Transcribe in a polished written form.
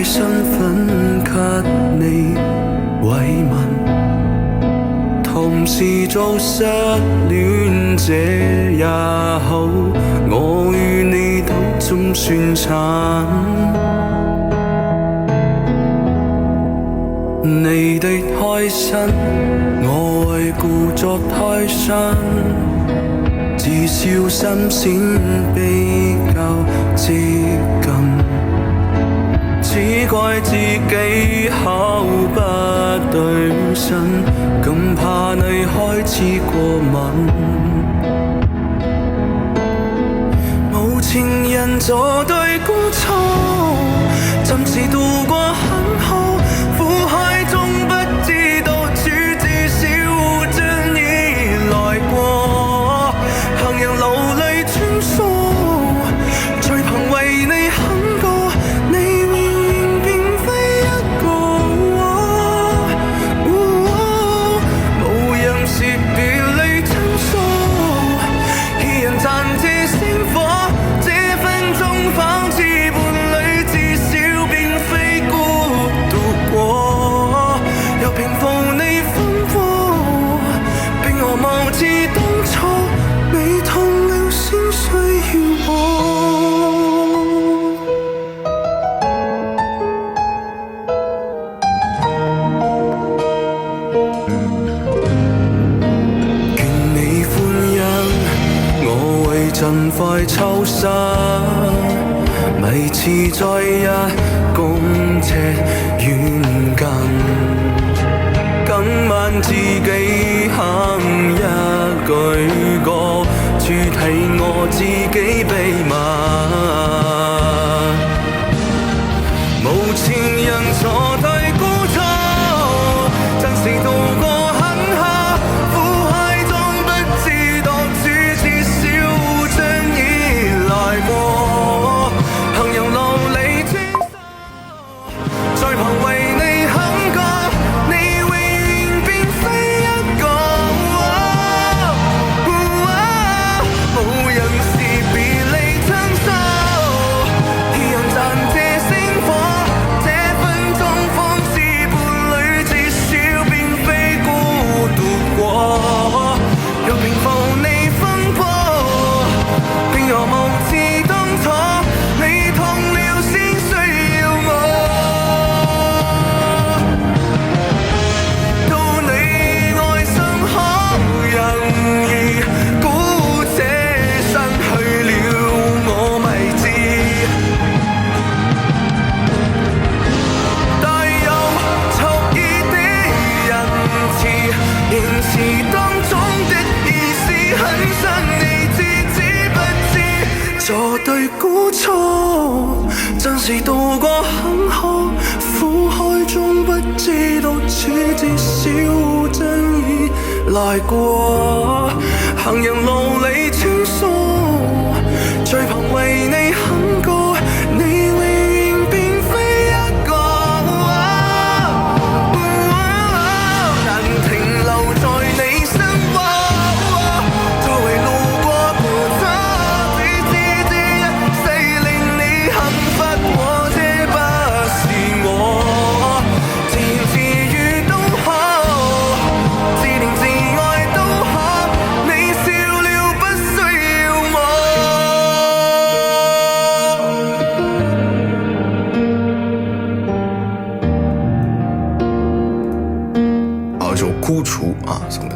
身份給你慰問，同時做失戀者也好，我與你都總算慘。你的開心，我為故作開心，至少心先比較接近。只怪自己口不對心，更怕你開始過敏。無情人坐對孤雛，暫時渡過很好，苦海中不知道處至少將已來過，行人流淚穿梭，隨憑為你肯過，你永遠並非一個，無人是別離親疏，二人暫借星火，這分鐘仿似伴侶，至少並非孤獨過，又平復你風波，並何無知當初你痛了先需要我。見你歡欣，我為盡快抽身，迷似在一公尺遠近，今晚自己哼一句歌，主題我自己秘密。無情人坐對孤雛，暫時渡過很好，苦海中不知獨處，至少將已來過，行人路離穿梭，在旁為你肯過，你永遠並非一個，無人是別離親疏，二人暫借星火，這分鐘仿似伴侶，至少並非孤獨過，又平復你風波，並何無知當初你痛了先需要我，到你愛心可容易，姑且失去了我迷志，帶有蓄意的仁慈，言辭當中的意思很深，你知不知？坐對孤雛，暫時渡過很好，苦海中不知道處，至少將已來過，行人路裏穿梭，隨憑為你肯過，你永遠並非一個，難停留在你身邊，作為路過孤雛，只知這一世令你幸福過，這不是我，自言自語都好，自憐自愛都好，你笑了不需要我。好，一首《孤雛》啊，送给